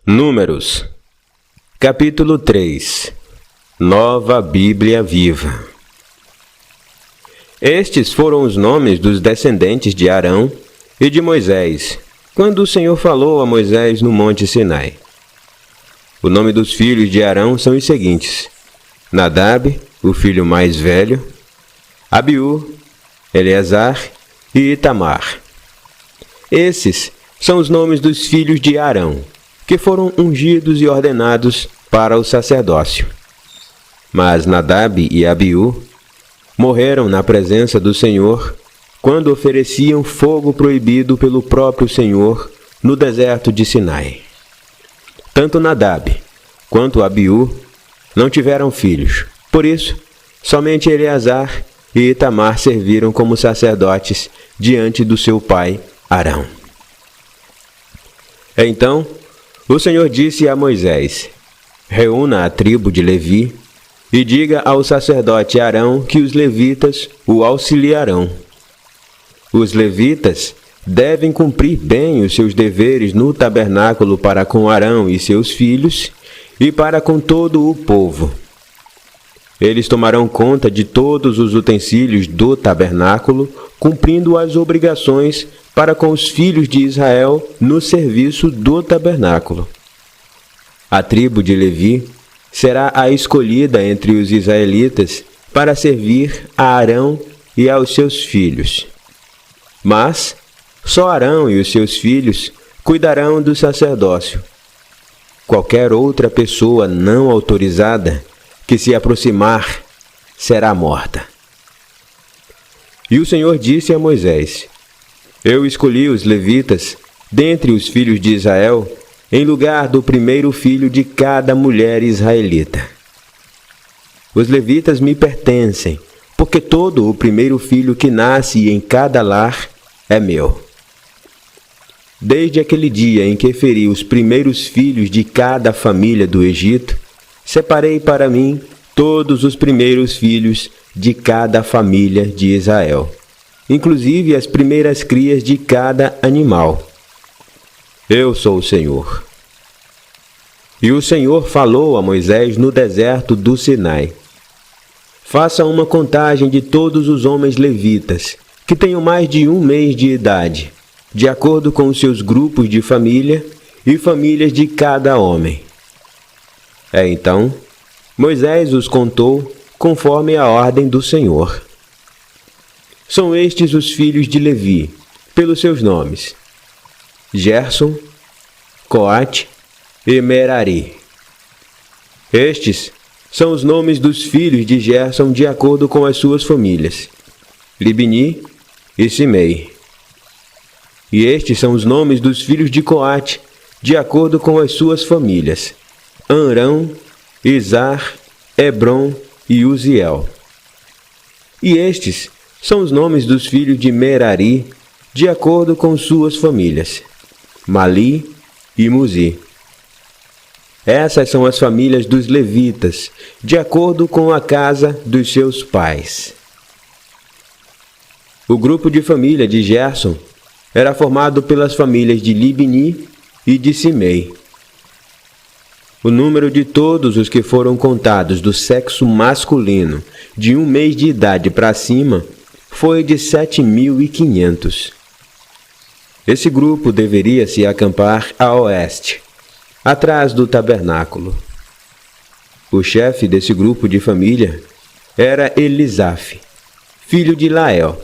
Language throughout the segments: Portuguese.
Números, capítulo 3. Nova Bíblia Viva. Estes foram os nomes dos descendentes de Arão e de Moisés, quando o Senhor falou a Moisés no Monte Sinai. O nome dos filhos de Arão são os seguintes: Nadab, o filho mais velho, Abiú, Eleazar e Itamar. Esses são os nomes dos filhos de Arão, que foram ungidos e ordenados para o sacerdócio. Mas Nadab e Abiú morreram na presença do Senhor quando ofereciam fogo proibido pelo próprio Senhor no deserto de Sinai. Tanto Nadab quanto Abiú não tiveram filhos, por isso, somente Eleazar e Itamar serviram como sacerdotes diante do seu pai Arão. Então, o Senhor disse a Moisés: reúna a tribo de Levi e diga ao sacerdote Arão que os levitas o auxiliarão. Os levitas devem cumprir bem os seus deveres no tabernáculo para com Arão e seus filhos e para com todo o povo. Eles tomarão conta de todos os utensílios do tabernáculo, cumprindo as obrigações para com os filhos de Israel no serviço do tabernáculo. A tribo de Levi será a escolhida entre os israelitas para servir a Arão e aos seus filhos. Mas só Arão e os seus filhos cuidarão do sacerdócio. Qualquer outra pessoa não autorizada que se aproximar será morta. E o Senhor disse a Moisés: eu escolhi os levitas dentre os filhos de Israel em lugar do primeiro filho de cada mulher israelita. Os levitas me pertencem, porque todo o primeiro filho que nasce em cada lar é meu. Desde aquele dia em que feri os primeiros filhos de cada família do Egito, separei para mim todos os primeiros filhos de cada família de Israel, inclusive as primeiras crias de cada animal. Eu sou o Senhor. E o Senhor falou a Moisés no deserto do Sinai: faça uma contagem de todos os homens levitas que tenham mais de 1 mês de idade, de acordo com os seus grupos de família e famílias de cada homem. Então, Moisés os contou conforme a ordem do Senhor. São estes os filhos de Levi, pelos seus nomes: Gerson, Coate e Merari. Estes são os nomes dos filhos de Gerson de acordo com as suas famílias: Libni e Simei. E estes são os nomes dos filhos de Coate de acordo com as suas famílias: Amrão, Izar, Hebron e Uziel. E estes são os nomes dos filhos de Merari, de acordo com suas famílias: Mali e Muzi. Essas são as famílias dos levitas, de acordo com a casa dos seus pais. O grupo de família de Gerson era formado pelas famílias de Libni e de Simei. O número de todos os que foram contados do sexo masculino de 1 mês de idade para cima foi de 7.500. Esse grupo deveria se acampar a oeste, atrás do tabernáculo. O chefe desse grupo de família era Elisaf, filho de Lael.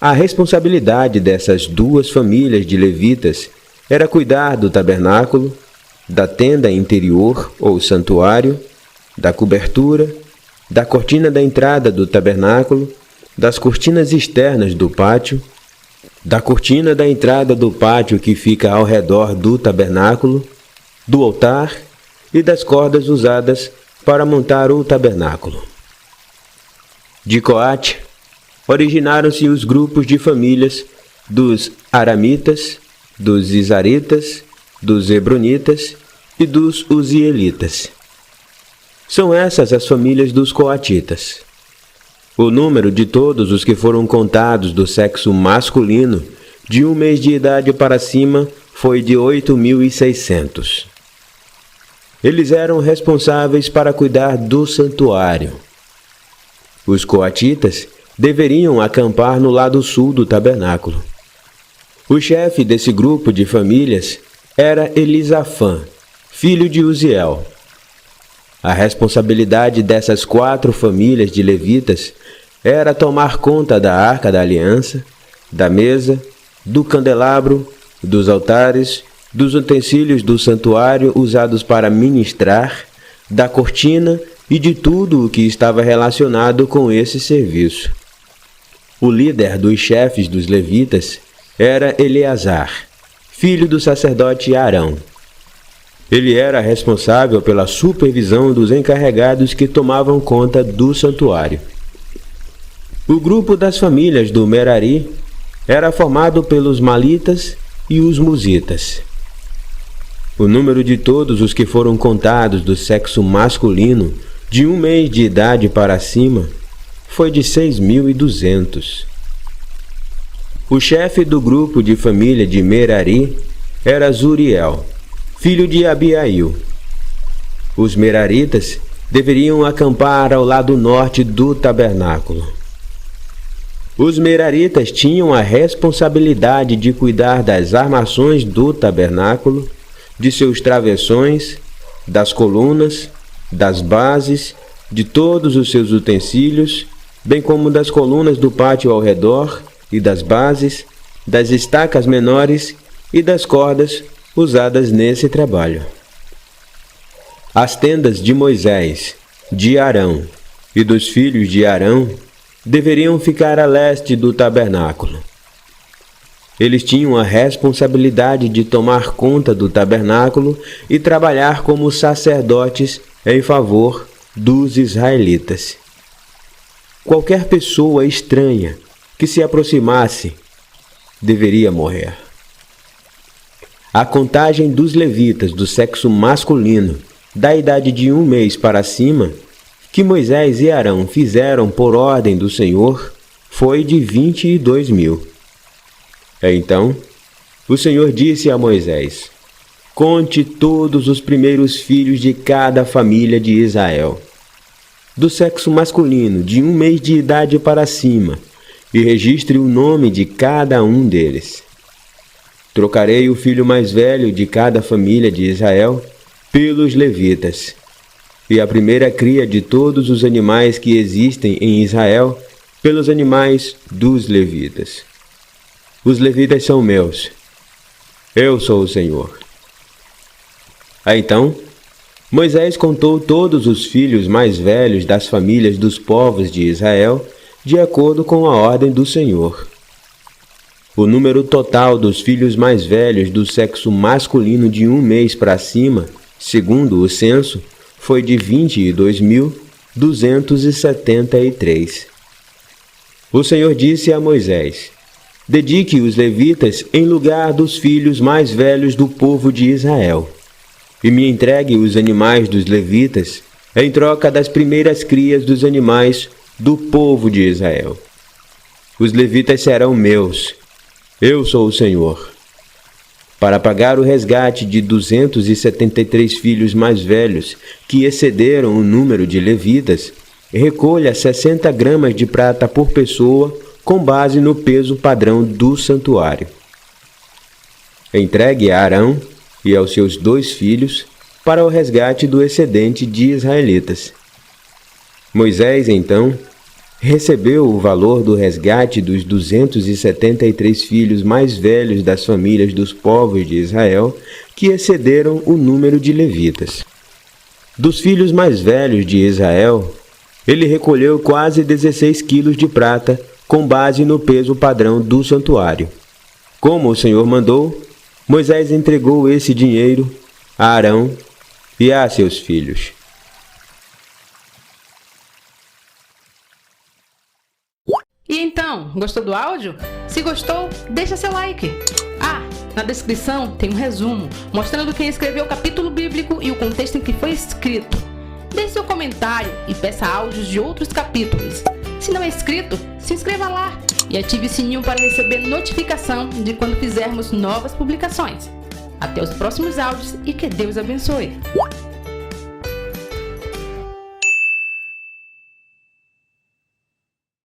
A responsabilidade dessas 2 famílias de levitas era cuidar do tabernáculo, da tenda interior ou santuário, da cobertura, da cortina da entrada do tabernáculo, das cortinas externas do pátio, da cortina da entrada do pátio que fica ao redor do tabernáculo, do altar e das cordas usadas para montar o tabernáculo. De Coate originaram-se os grupos de famílias dos aramitas, dos isaritas, dos hebronitas e dos uzielitas. São essas as famílias dos coatitas. O número de todos os que foram contados do sexo masculino de 1 mês de idade para cima foi de 8.600. Eles eram responsáveis para cuidar do santuário. Os coatitas deveriam acampar no lado sul do tabernáculo. O chefe desse grupo de famílias era Elisafã, filho de Uziel. A responsabilidade dessas 4 famílias de levitas era tomar conta da Arca da Aliança, da mesa, do candelabro, dos altares, dos utensílios do santuário usados para ministrar, da cortina e de tudo o que estava relacionado com esse serviço. O líder dos chefes dos levitas era Eleazar, filho do sacerdote Arão. Ele era responsável pela supervisão dos encarregados que tomavam conta do santuário. O grupo das famílias do Merari era formado pelos malitas e os musitas. O número de todos os que foram contados do sexo masculino de 1 mês de idade para cima foi de 6.200. O chefe do grupo de família de Merari era Zuriel, filho de Abiail. Os meraritas deveriam acampar ao lado norte do tabernáculo. Os meraritas tinham a responsabilidade de cuidar das armações do tabernáculo, de seus travessões, das colunas, das bases, de todos os seus utensílios, bem como das colunas do pátio ao redor e das bases, das estacas menores e das cordas usadas nesse trabalho. As tendas de Moisés, de Arão e dos filhos de Arão deveriam ficar a leste do tabernáculo. Eles tinham a responsabilidade de tomar conta do tabernáculo e trabalhar como sacerdotes em favor dos israelitas. Qualquer pessoa estranha que se aproximasse deveria morrer. A contagem dos levitas do sexo masculino, da idade de 1 mês para cima, que Moisés e Arão fizeram por ordem do Senhor, foi de 22.000. Então, o Senhor disse a Moisés: conte todos os primeiros filhos de cada família de Israel, do sexo masculino, de 1 mês de idade para cima, e registre o nome de cada um deles. Trocarei o filho mais velho de cada família de Israel pelos levitas, e a primeira cria de todos os animais que existem em Israel pelos animais dos levitas. Os levitas são meus. Eu sou o Senhor. Então, Moisés contou todos os filhos mais velhos das famílias dos povos de Israel, de acordo com a ordem do Senhor. O número total dos filhos mais velhos do sexo masculino de 1 mês para cima, segundo o censo, foi de 22.273. O Senhor disse a Moisés: dedique os levitas em lugar dos filhos mais velhos do povo de Israel, e me entregue os animais dos levitas em troca das primeiras crias dos animais do povo de Israel. Os levitas serão meus. Eu sou o Senhor. Para pagar o resgate de 273 filhos mais velhos que excederam o número de levitas, recolha 60 gramas de prata por pessoa com base no peso padrão do santuário. Entregue a Arão e aos seus 2 filhos para o resgate do excedente de israelitas. Moisés, então, recebeu o valor do resgate dos 273 filhos mais velhos das famílias dos povos de Israel que excederam o número de levitas. Dos filhos mais velhos de Israel, ele recolheu quase 16 quilos de prata com base no peso padrão do santuário. Como o Senhor mandou, Moisés entregou esse dinheiro a Arão e a seus filhos. E então, gostou do áudio? Se gostou, deixa seu like. Na descrição tem um resumo mostrando quem escreveu o capítulo bíblico e o contexto em que foi escrito. Deixe seu comentário e peça áudios de outros capítulos. Se não é inscrito, se inscreva lá e ative o sininho para receber notificação de quando fizermos novas publicações. Até os próximos áudios e que Deus abençoe.